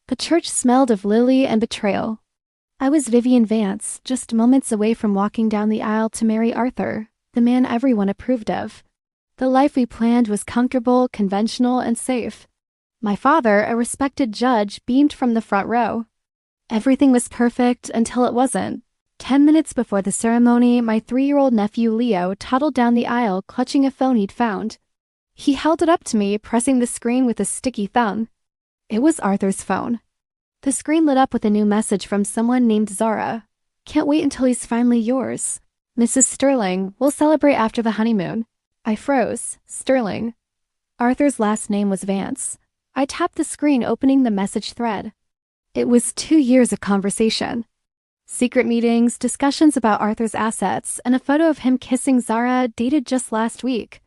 The church smelled of lily and betrayal. I was Vivian Vance, just moments away from walking down the aisle to marry Arthur, the man everyone approved of. The life we planned was comfortable, conventional, and safe. My father, a respected judge, beamed from the front row. Everything was perfect until it wasn't. 10 minutes before the ceremony, my 3-year-old nephew Leo toddled down the aisle clutching a phone he'd found. He held it up to me, pressing the screen with a sticky thumb. It was Arthur's phone. The screen lit up with a new message from someone named Zara. "Can't wait until he's finally yours. Mrs. Sterling, we'll celebrate after the honeymoon." I froze. Sterling. Arthur's last name was Vance. I tapped the screen, opening the message thread. It was 2 years of conversation. Secret meetings, discussions about Arthur's assets, and a photo of him kissing Zara dated just last week.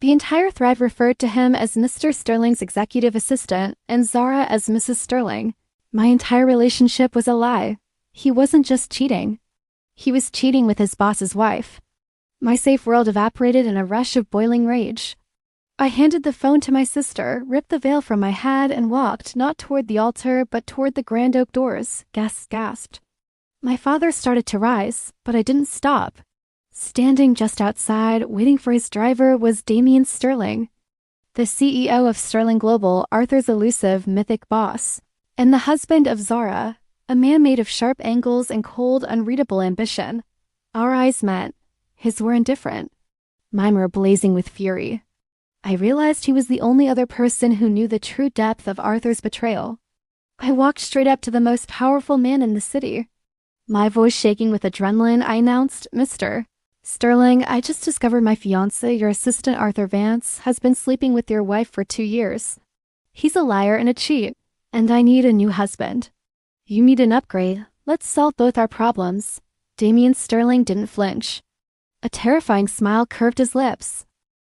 The entire thread referred to him as Mr. Sterling's executive assistant and Zara as Mrs. Sterling. My entire relationship was a lie. He wasn't just cheating. He was cheating with his boss's wife. My safe world evaporated in a rush of boiling rage. I handed the phone to my sister, ripped the veil from my head, and walked not toward the altar, but toward the grand oak doors. Guests gasped. My father started to rise, but I didn't stop. Standing just outside, waiting for his driver, was Damien Sterling, the CEO of Sterling Global, Arthur's elusive, mythic boss, and the husband of Zara, a man made of sharp angles and cold, unreadable ambition. Our eyes met. His were indifferent. Mine were blazing with fury. I realized he was the only other person who knew the true depth of Arthur's betrayal. I walked straight up to the most powerful man in the city. My voice shaking with adrenaline, I announced, "Mr. Sterling, I just discovered my fiancé, your assistant Arthur Vance, has been sleeping with your wife for 2 years. He's a liar and a cheat, and I need a new husband. You need an upgrade. Let's solve both our problems." Damien Sterling didn't flinch. A terrifying smile curved his lips.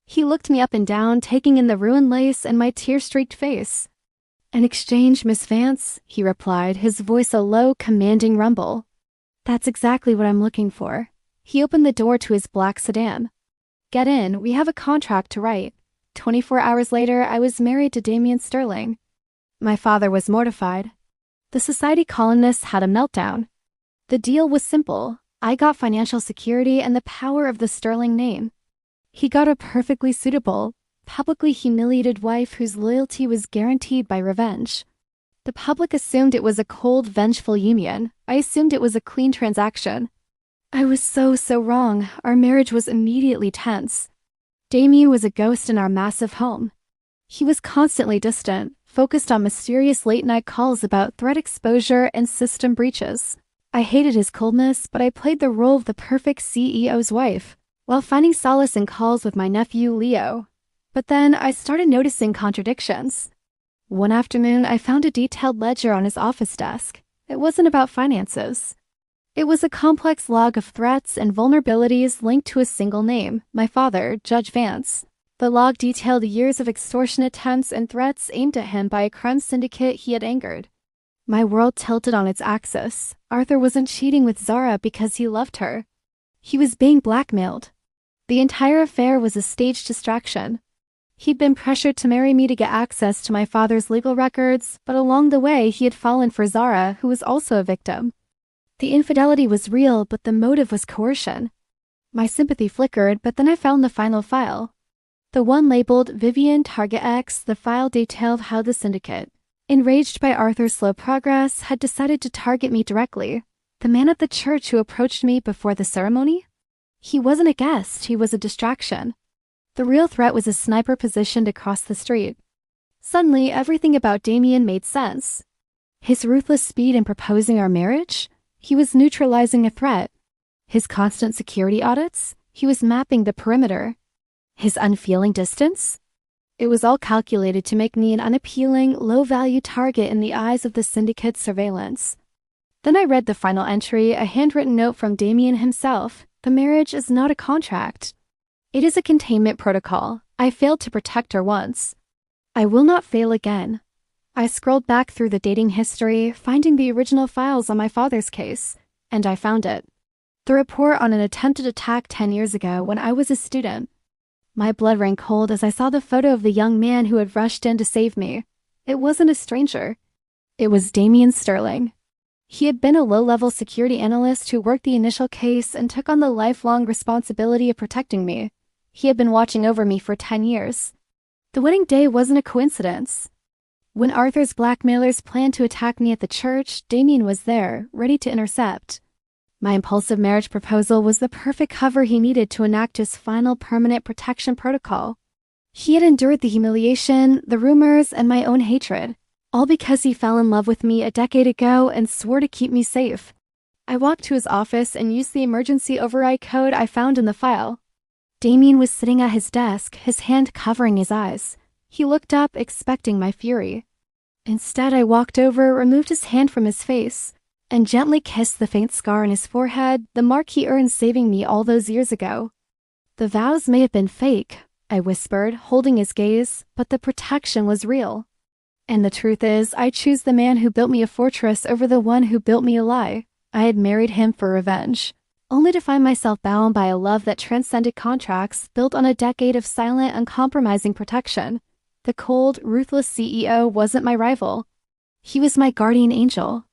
He looked me up and down, taking in the ruined lace and my tear-streaked face. "An exchange, Miss Vance," he replied, his voice a low, commanding rumble. "That's exactly what I'm looking for." He opened the door to his black sedan. "Get in, we have a contract to write." 24 hours later, I was married to Damien Sterling. My father was mortified. The society columnists had a meltdown. The deal was simple. I got financial security and the power of the Sterling name. He got a perfectly suitable, publicly humiliated wife whose loyalty was guaranteed by revenge. The public assumed it was a cold, vengeful union. I assumed it was a clean transaction. I was so wrong. Our marriage was immediately tense. Damien was a ghost in our massive home. He was constantly distant, focused on mysterious late-night calls about threat exposure and system breaches. I hated his coldness, but I played the role of the perfect CEO's wife, while finding solace in calls with my nephew Leo. But then I started noticing contradictions. One afternoon, I found a detailed ledger on his office desk. It wasn't about finances. It was a complex log of threats and vulnerabilities linked to a single name, my father, Judge Vance. The log detailed years of extortion attempts and threats aimed at him by a crime syndicate he had angered. My world tilted on its axis. Arthur wasn't cheating with Zara because he loved her. He was being blackmailed. The entire affair was a staged distraction. He'd been pressured to marry me to get access to my father's legal records, but along the way he had fallen for Zara, who was also a victim. The infidelity was real, but the motive was coercion. My sympathy flickered, but then I found the final file. The one labeled Vivian Target X, the file detailed how the syndicate, enraged by Arthur's slow progress, had decided to target me directly. The man at the church who approached me before the ceremony? He wasn't a guest, he was a distraction. The real threat was a sniper positioned across the street. Suddenly, everything about Damien made sense. His ruthless speed in proposing our marriage? He was neutralizing a threat. His constant security audits? He was mapping the perimeter. His unfeeling distance? It was all calculated to make me an unappealing, low-value target in the eyes of the syndicate's surveillance. Then I read the final entry, a handwritten note from Damien himself. The marriage is not a contract. It is a containment protocol. I failed to protect her once. I will not fail again. I scrolled back through the dating history, finding the original files on my father's case, and I found it. The report on an attempted attack 10 years ago when I was a student. My blood ran cold as I saw the photo of the young man who had rushed in to save me. It wasn't a stranger. It was Damien Sterling. He had been a low-level security analyst who worked the initial case and took on the lifelong responsibility of protecting me. He had been watching over me for 10 years. The wedding day wasn't a coincidence. When Arthur's blackmailers planned to attack me at the church, Damien was there, ready to intercept. My impulsive marriage proposal was the perfect cover he needed to enact his final permanent protection protocol. He had endured the humiliation, the rumors, and my own hatred, all because he fell in love with me a decade ago and swore to keep me safe. I walked to his office and used the emergency override code I found in the file. Damien was sitting at his desk, his hand covering his eyes. He looked up, expecting my fury. Instead, I walked over, removed his hand from his face, and gently kissed the faint scar on his forehead, the mark he earned saving me all those years ago. "The vows may have been fake," I whispered, holding his gaze, "but the protection was real. And the truth is, I choose the man who built me a fortress over the one who built me a lie. I had married him for revenge, only to find myself bound by a love that transcended contracts, built on a decade of silent, uncompromising protection. The cold, ruthless CEO wasn't my rival. He was my guardian angel,